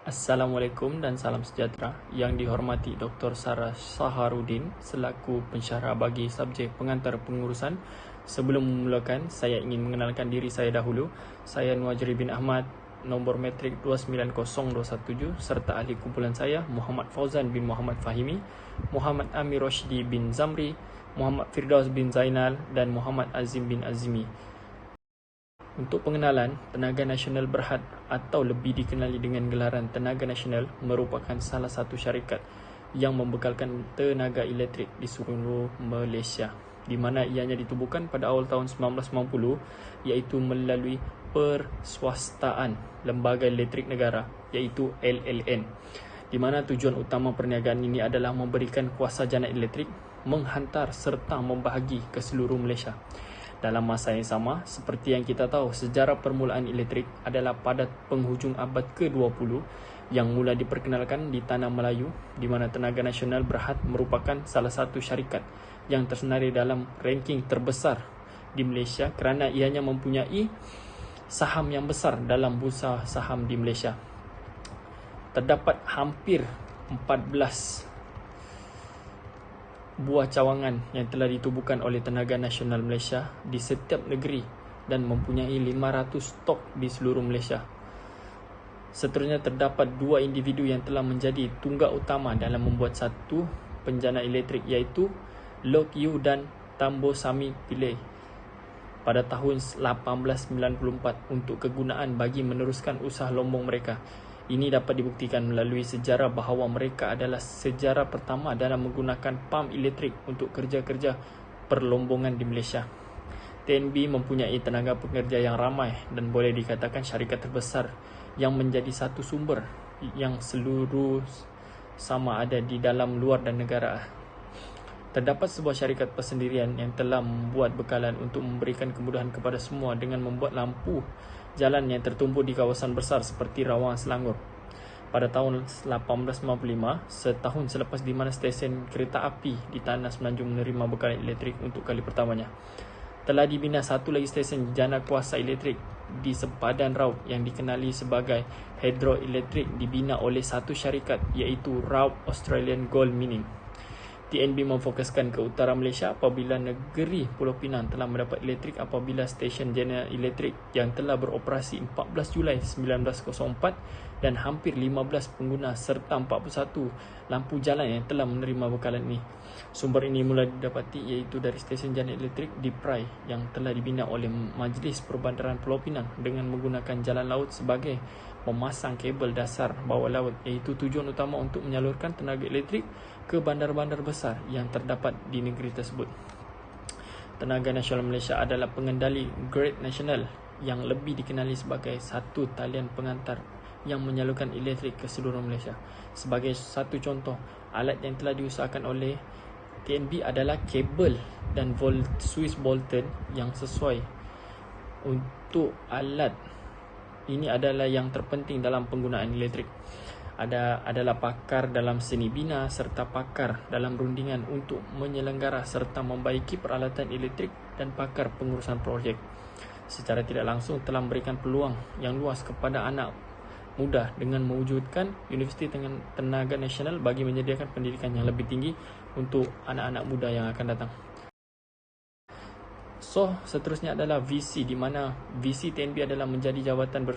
Assalamualaikum dan salam sejahtera. Yang dihormati Dr. Sarah Saharudin selaku pensyarah bagi subjek pengantar pengurusan. Sebelum memulakan, saya ingin mengenalkan diri saya dahulu. Saya Nuwajri bin Ahmad, nombor metrik 290217 serta ahli kumpulan saya Muhammad Fauzan bin Muhammad Fahimi, Muhammad Amir Roshdi bin Zamri, Muhammad Firdaus bin Zainal dan Muhammad Azim bin Azimi. Untuk pengenalan, Tenaga Nasional Berhad atau lebih dikenali dengan gelaran Tenaga Nasional merupakan salah satu syarikat yang membekalkan tenaga elektrik di seluruh Malaysia, di mana ianya ditubuhkan pada awal tahun 1990 iaitu melalui perswastaan Lembaga Elektrik Negara iaitu LLN, di mana tujuan utama perniagaan ini adalah memberikan kuasa jana elektrik, menghantar serta membahagi ke seluruh Malaysia. Dalam masa yang sama, seperti yang kita tahu, sejarah permulaan elektrik adalah pada penghujung abad ke-20 yang mula diperkenalkan di Tanah Melayu, di mana Tenaga Nasional Berhad merupakan salah satu syarikat yang tersenarai dalam ranking terbesar di Malaysia kerana ianya mempunyai saham yang besar dalam bursa saham di Malaysia. Terdapat hampir 14 buah cawangan yang telah ditubuhkan oleh Tenaga Nasional Malaysia di setiap negeri dan mempunyai 500 stok di seluruh Malaysia. Seterusnya terdapat 2 individu yang telah menjadi tunggak utama dalam membuat satu penjana elektrik iaitu Loke Yew dan Tambo Sami Pillay pada tahun 1894 untuk kegunaan bagi meneruskan usaha lombong mereka. Ini dapat dibuktikan melalui sejarah bahawa mereka adalah sejarah pertama dalam menggunakan pam elektrik untuk kerja-kerja perlombongan di Malaysia. TNB mempunyai tenaga pekerja yang ramai dan boleh dikatakan syarikat terbesar yang menjadi satu sumber yang seluruh sama ada di dalam, luar dan negara. Terdapat sebuah syarikat persendirian yang telah membuat bekalan untuk memberikan kemudahan kepada semua dengan membuat lampu jalan yang tertumpuk di kawasan besar seperti Rawang Selangor. Pada tahun 1895, setahun selepas di mana stesen kereta api di Tanah Semenanjung menerima bekalan elektrik untuk kali pertamanya, telah dibina satu lagi stesen jana kuasa elektrik di sempadan Raub yang dikenali sebagai Hydroelectric, dibina oleh satu syarikat iaitu Raub Australian Gold Mining. TNB memfokuskan ke utara Malaysia apabila negeri Pulau Pinang telah mendapat elektrik apabila stesen jana elektrik yang telah beroperasi 14 Julai 1904 dan hampir 15 pengguna serta 41 lampu jalan yang telah menerima bekalan ini. Sumber ini mula didapati iaitu dari stesen jana elektrik di Prai yang telah dibina oleh Majlis Perbandaran Pulau Pinang dengan menggunakan jalan laut sebagai memasang kabel dasar bawah laut, iaitu tujuan utama untuk menyalurkan tenaga elektrik ke bandar-bandar besar yang terdapat di negeri tersebut. Tenaga Nasional Malaysia adalah pengendali Grid Nasional yang lebih dikenali sebagai satu talian pengantar yang menyalurkan elektrik ke seluruh Malaysia. Sebagai satu contoh, alat yang telah diusahakan oleh TNB adalah kabel dan Swiss Bolton yang sesuai. Untuk alat ini adalah yang terpenting dalam penggunaan elektrik. Adalah pakar dalam seni bina serta pakar dalam rundingan untuk menyelenggara serta membaiki peralatan elektrik dan pakar pengurusan projek. Secara tidak langsung telah memberikan peluang yang luas kepada anak muda dengan mewujudkan Universiti Tenaga Nasional bagi menyediakan pendidikan yang lebih tinggi untuk anak-anak muda yang akan datang. Seterusnya adalah VC, di mana VC TNB adalah menjadi jawatan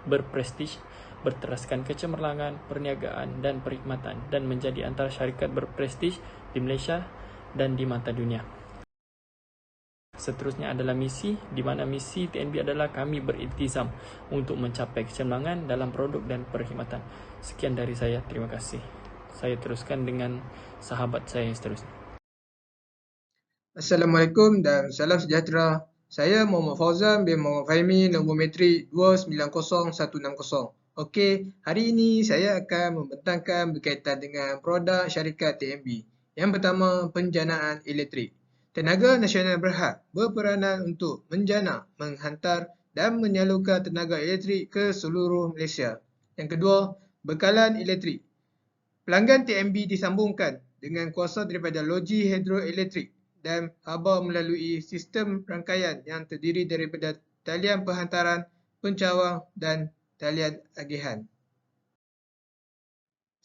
berprestij, berteraskan kecemerlangan, perniagaan dan perkhidmatan dan menjadi antara syarikat berprestij di Malaysia dan di mata dunia. Seterusnya adalah misi, di mana misi TNB adalah kami beriltizam untuk mencapai kecemerlangan dalam produk dan perkhidmatan. Sekian dari saya, terima kasih. Saya teruskan dengan sahabat saya yang seterusnya. Assalamualaikum dan salam sejahtera. Saya Muhammad Fauzan bin Muhammad Fahimi, nombor metrik 290160. Okey, hari ini saya akan membentangkan berkaitan dengan produk syarikat TNB. Yang pertama, penjanaan elektrik. Tenaga Nasional Berhad berperanan untuk menjana, menghantar dan menyalurkan tenaga elektrik ke seluruh Malaysia. Yang kedua, bekalan elektrik. Pelanggan TNB disambungkan dengan kuasa daripada loji hidroelektrik dan haba melalui sistem rangkaian yang terdiri daripada talian penghantaran, pencawang dan talian agihan.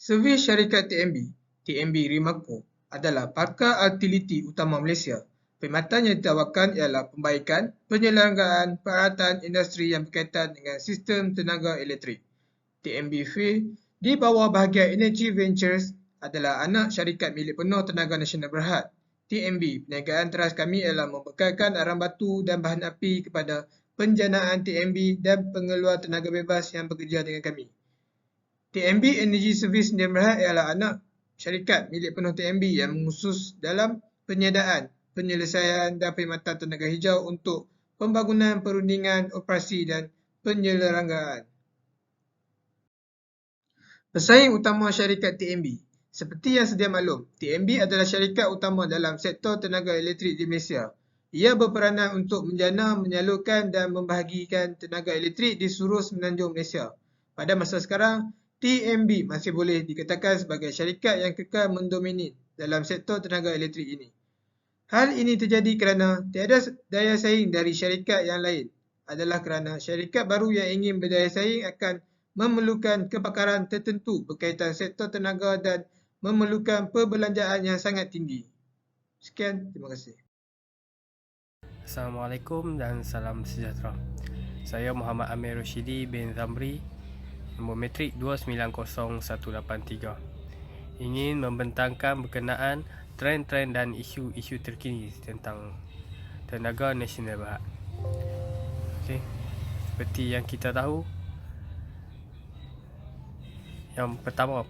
Servis syarikat TMB Rimaco adalah pakar utiliti utama Malaysia. Perkhidmatan yang ditawarkan ialah pembaikan, penyelenggaraan peralatan industri yang berkaitan dengan sistem tenaga elektrik. TMB di bawah bahagian Energy Ventures adalah anak syarikat milik penuh Tenaga Nasional Berhad. TMB, perniagaan teras kami ialah membekalkan arang batu dan bahan api kepada penjanaan TMB dan pengeluar tenaga bebas yang bekerja dengan kami. TMB Energy Service Sdn Bhd ialah anak syarikat milik penuh TMB yang mengkhusus dalam penyediaan, penyelesaian dan perkhidmatan tenaga hijau untuk pembangunan, perundingan, operasi dan penyelenggaraan. Pesaing utama syarikat TMB. Seperti yang sedia maklum, TMB adalah syarikat utama dalam sektor tenaga elektrik di Malaysia. Ia berperanan untuk menjana, menyalurkan dan membahagikan tenaga elektrik di seluruh semenanjung Malaysia. Pada masa sekarang, TMB masih boleh dikatakan sebagai syarikat yang kekal mendominit dalam sektor tenaga elektrik ini. Hal ini terjadi kerana tiada daya saing dari syarikat yang lain. Adalah kerana syarikat baru yang ingin berdaya saing akan memerlukan kepakaran tertentu berkaitan sektor tenaga dan memerlukan perbelanjaan yang sangat tinggi. Sekian, terima kasih. Assalamualaikum dan salam sejahtera. Saya Muhammad Amir Roshidi bin Zamri, nombor metrik 290183. Ingin membentangkan berkenaan trend-trend dan isu-isu terkini tentang Tenaga Nasional Berhad. Okey, seperti yang kita tahu,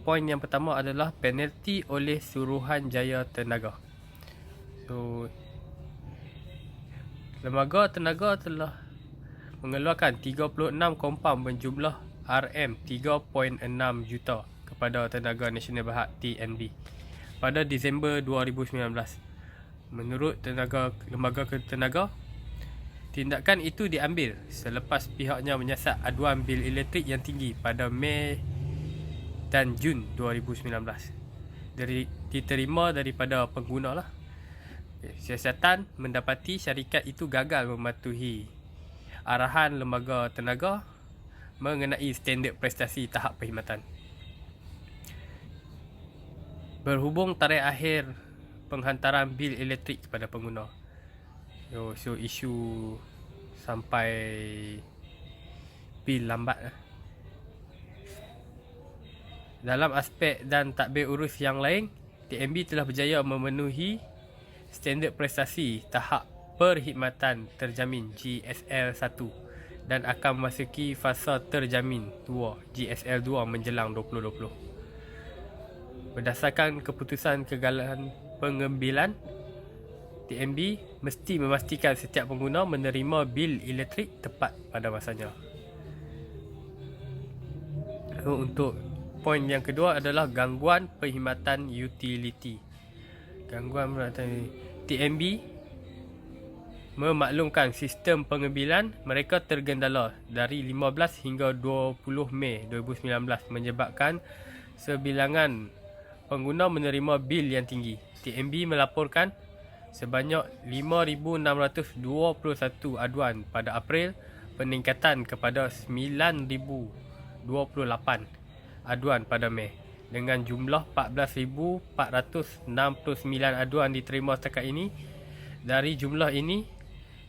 poin yang pertama adalah penalti oleh Suruhanjaya Tenaga. So, Lembaga Tenaga telah mengeluarkan 36 kompaun berjumlah RM3.6 juta kepada Tenaga Nasional Berhad TNB pada Disember 2019. Menurut Lembaga Tenaga, tindakan itu diambil selepas pihaknya menyiasat aduan bil elektrik yang tinggi pada Mei dan Jun 2019 diterima daripada pengguna lah. Siasatan mendapati syarikat itu gagal mematuhi arahan Lembaga Tenaga mengenai standard prestasi tahap perkhidmatan. Berhubung tarikh akhir penghantaran bil elektrik kepada pengguna, so isu sampai bil lambat. Dalam aspek dan tadbir urus yang lain, TMB telah berjaya memenuhi standard prestasi tahap perkhidmatan terjamin GSL 1 dan akan memasuki fasa terjamin 2 GSL 2 menjelang 2020. Berdasarkan keputusan kegagalan pengambilan, TMB mesti memastikan setiap pengguna menerima bil elektrik tepat pada masanya. Untuk poin yang kedua adalah gangguan perkhidmatan utility. Gangguan perkhidmatan TMB memaklumkan sistem pengambilan mereka tergendala dari 15 hingga 20 Mei 2019 menyebabkan sebilangan pengguna menerima bil yang tinggi. TMB melaporkan sebanyak 5,621 aduan pada April, peningkatan kepada 9,028 aduan pada Mei. Dengan jumlah 14,469 aduan diterima setakat ini. Dari jumlah ini,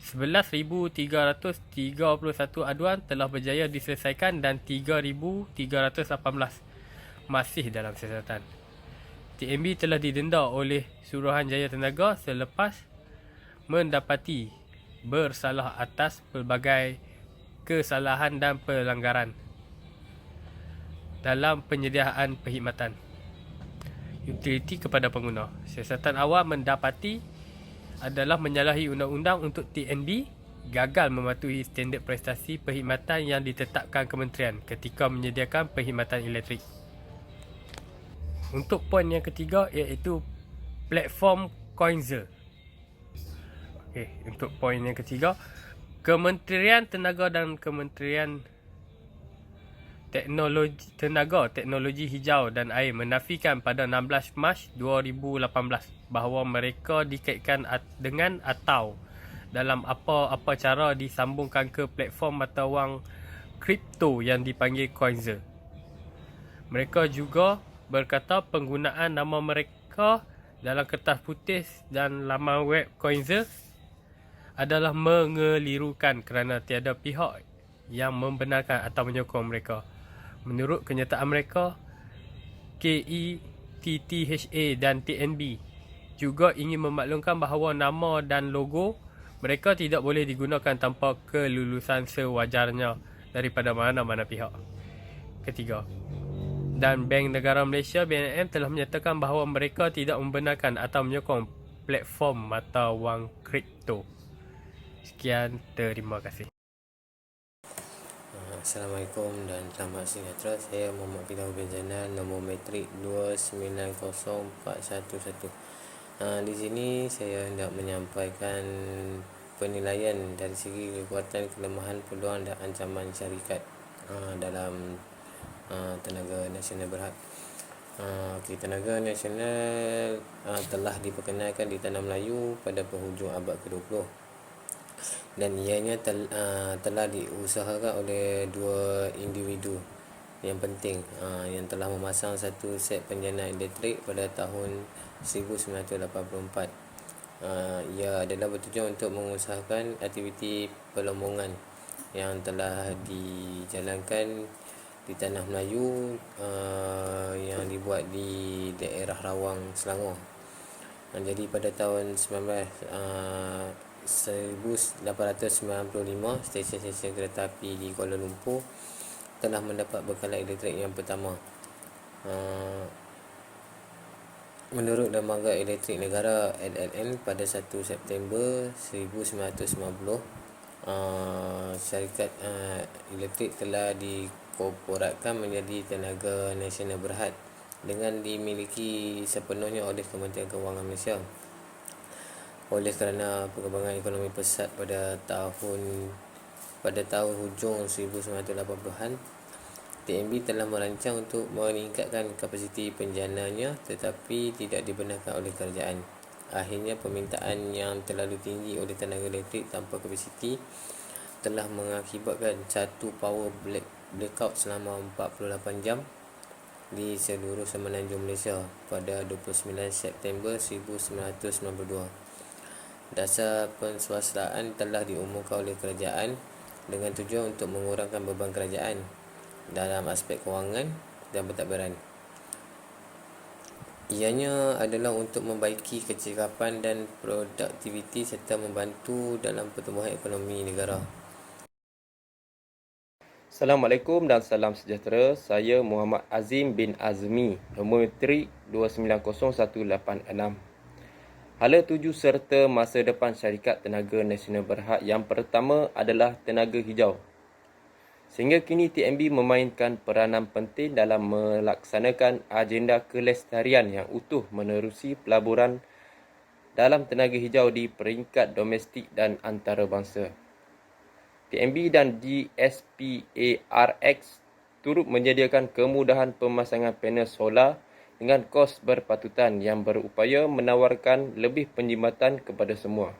11,331 aduan telah berjaya diselesaikan dan 3,318 masih dalam siasatan. TMB telah didenda oleh Suruhanjaya Tenaga selepas mendapati bersalah atas pelbagai kesalahan dan pelanggaran dalam penyediaan perkhidmatan utiliti kepada pengguna. Siasatan awal mendapati adalah menyalahi undang-undang untuk TNB gagal mematuhi standard prestasi perkhidmatan yang ditetapkan kementerian ketika menyediakan perkhidmatan elektrik. Untuk poin yang ketiga iaitu platform Coinzel. Okey, untuk poin yang ketiga, Kementerian Tenaga dan Kementerian Teknologi Hijau dan Air menafikan pada 16 Mac 2018 bahawa mereka dikaitkan dengan atau dalam apa-apa cara disambungkan ke platform mata wang kripto yang dipanggil Coinzer. Mereka juga berkata penggunaan nama mereka dalam kertas putih dan laman web Coinzer adalah mengelirukan kerana tiada pihak yang membenarkan atau menyokong mereka. Menurut kenyataan mereka, KETTHA dan TNB juga ingin memaklumkan bahawa nama dan logo mereka tidak boleh digunakan tanpa kelulusan sewajarnya daripada mana-mana pihak. Ketiga, dan Bank Negara Malaysia BNM telah menyatakan bahawa mereka tidak membenarkan atau menyokong platform mata wang kripto. Sekian, terima kasih. Assalamualaikum dan selamat sejahtera. Saya Muhammad Fidaw bin Zainal, nombor metrik 290411. Di sini saya hendak menyampaikan penilaian dari segi kekuatan, kelemahan, peluang dan ancaman syarikat dalam Tenaga Nasional Berhad. Tenaga Nasional telah diperkenalkan di Tanah Melayu pada penghujung abad ke-20 dan ianya telah diusahakan oleh dua individu yang penting yang telah memasang satu set penjana elektrik pada tahun 1984. Ia adalah bertujuan untuk mengusahakan aktiviti pelombongan yang telah dijalankan di Tanah Melayu yang dibuat di daerah Rawang, Selangor. Jadi pada tahun 1895, stesen-stesen kereta api di Kuala Lumpur telah mendapat bekalan elektrik yang pertama. Menurut Lembaga Elektrik Negara LLN, pada 1 September 1990, syarikat elektrik telah dikorporatkan menjadi Tenaga Nasional Berhad dengan dimiliki sepenuhnya oleh Kementerian Kewangan Malaysia. Oleh kerana perkembangan ekonomi pesat pada tahun hujung 1980-an, TNB telah merancang untuk meningkatkan kapasiti penjananya tetapi tidak dibenarkan oleh kerajaan. Akhirnya permintaan yang terlalu tinggi oleh tenaga elektrik tanpa kapasiti telah mengakibatkan satu power blackout selama 48 jam di seluruh semenanjung Malaysia pada 29 September 1992. Dasar penswastaan telah diumumkan oleh kerajaan dengan tujuan untuk mengurangkan beban kerajaan dalam aspek kewangan dan pentadbiran. Ianya adalah untuk membaiki kecekapan dan produktiviti serta membantu dalam pertumbuhan ekonomi negara. Assalamualaikum dan salam sejahtera. Saya Muhammad Azim bin Azmi, nombor metrik 290186. Hala tuju serta masa depan syarikat Tenaga Nasional Berhad yang pertama adalah tenaga hijau. Sehingga kini TNB memainkan peranan penting dalam melaksanakan agenda kelestarian yang utuh menerusi pelaburan dalam tenaga hijau di peringkat domestik dan antarabangsa. TNB dan GSPARX turut menyediakan kemudahan pemasangan panel solar dengan kos berpatutan yang berupaya menawarkan lebih penjimatan kepada semua,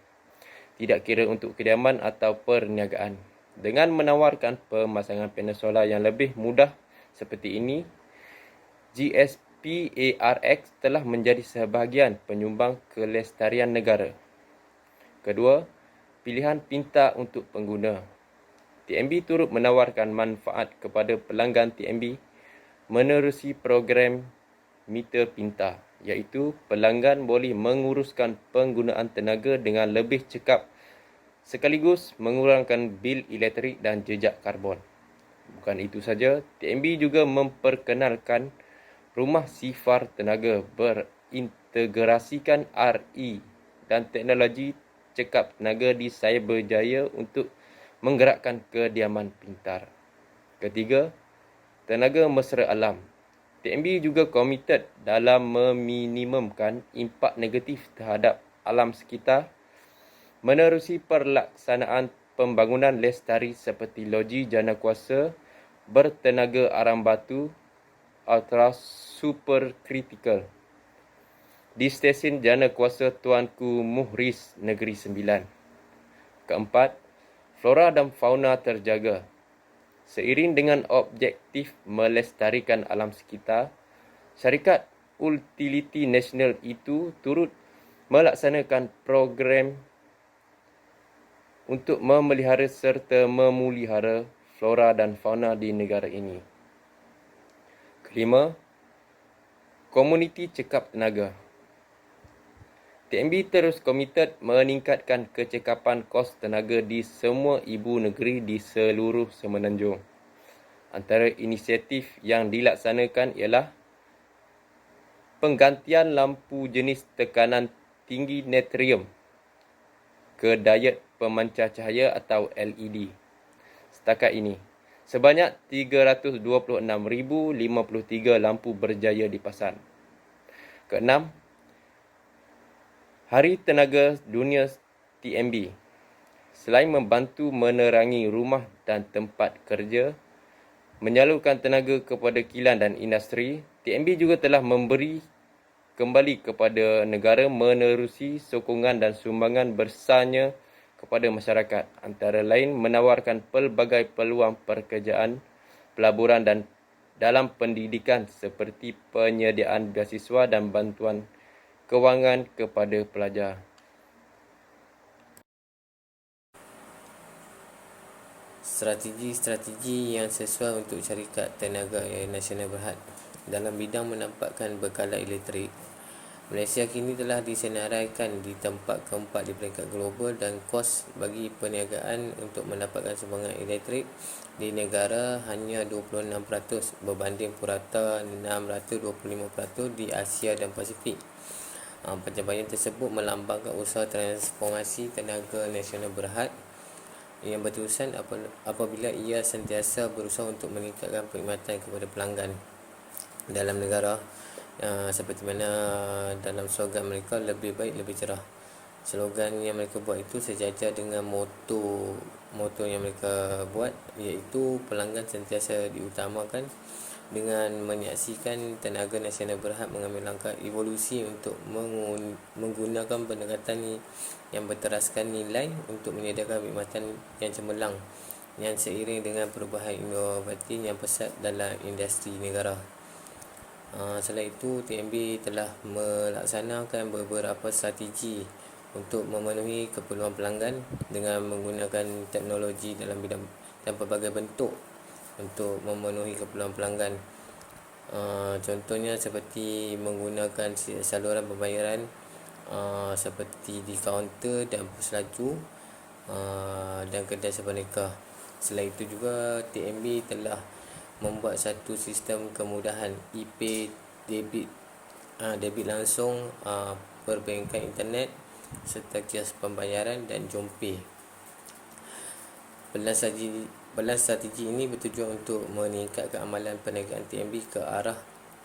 tidak kira untuk kediaman atau perniagaan. Dengan menawarkan pemasangan panel solar yang lebih mudah seperti ini, GSPARX telah menjadi sebahagian penyumbang kelestarian negara. Kedua, pilihan pintar untuk pengguna. TNB turut menawarkan manfaat kepada pelanggan TNB menerusi program meter pintar, iaitu pelanggan boleh menguruskan penggunaan tenaga dengan lebih cekap sekaligus mengurangkan bil elektrik dan jejak karbon. Bukan itu saja, TNB juga memperkenalkan rumah sifar tenaga berintegrasikan RE dan teknologi cekap tenaga di Cyberjaya untuk menggerakkan kediaman pintar. Ketiga, tenaga mesra alam. TNB juga komited dalam meminimumkan impak negatif terhadap alam sekitar menerusi pelaksanaan pembangunan lestari seperti loji jana kuasa bertenaga arang batu ultra supercritical di stesen jana kuasa Tuanku Muhriz Negeri Sembilan. Keempat, flora dan fauna terjaga. Seiring dengan objektif melestarikan alam sekitar, syarikat utiliti nasional itu turut melaksanakan program untuk memelihara serta memulihara flora dan fauna di negara ini. Kelima, komuniti cekap tenaga. TNB terus komited meningkatkan kecekapan kos tenaga di semua ibu negeri di seluruh Semenanjung. Antara inisiatif yang dilaksanakan ialah penggantian lampu jenis tekanan tinggi natrium ke diode pemancar cahaya atau LED. Setakat ini, sebanyak 326,053 lampu berjaya dipasang. Keenam, Hari Tenaga Dunia TNB. Selain membantu menerangi rumah dan tempat kerja, menyalurkan tenaga kepada kilang dan industri, TNB juga telah memberi kembali kepada negara menerusi sokongan dan sumbangan besarnya kepada masyarakat, antara lain menawarkan pelbagai peluang pekerjaan, pelaburan dan dalam pendidikan seperti penyediaan beasiswa dan bantuan kewangan kepada pelajar. Strategi yang sesuai untuk syarikat tenaga nasional berhad dalam bidang menampakkan bekalan elektrik. Malaysia kini telah disenaraikan di tempat keempat di peringkat global dan kos bagi perniagaan untuk mendapatkan sumbangan elektrik di negara hanya 26% berbanding purata 625% di Asia dan Pasifik. Pencapaian tersebut melambangkan usaha transformasi tenaga nasional berhad yang berterusan apabila ia sentiasa berusaha untuk meningkatkan perkhidmatan kepada pelanggan dalam negara, seperti mana dalam slogan mereka, lebih baik lebih cerah. Slogan yang mereka buat itu sejajar dengan moto yang mereka buat, iaitu pelanggan sentiasa diutamakan, dengan menyaksikan tenaga nasional berhad mengambil langkah evolusi untuk menggunakan pendekatan yang berteraskan nilai untuk menyediakan perkhidmatan yang cemerlang yang seiring dengan perubahan inovatif yang pesat dalam industri negara. Selain itu, TNB telah melaksanakan beberapa strategi untuk memenuhi keperluan pelanggan dengan menggunakan teknologi dalam bidang dan pelbagai bentuk untuk memenuhi keperluan pelanggan. Contohnya seperti menggunakan saluran pembayaran seperti di kaunter dan pos laju dan kedai sebenarnya. Selain itu juga, TNB telah membuat satu sistem kemudahan ePay debit langsung, perbankan internet serta kios pembayaran dan JomPay. Belas strategi ini bertujuan untuk meningkatkan amalan perniagaan TNB ke arah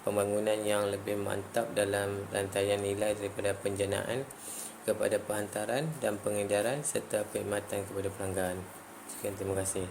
pembangunan yang lebih mantap dalam rantaian nilai daripada penjanaan kepada penghantaran dan pengedaran serta perkhidmatan kepada pelanggan. Sekian, terima kasih.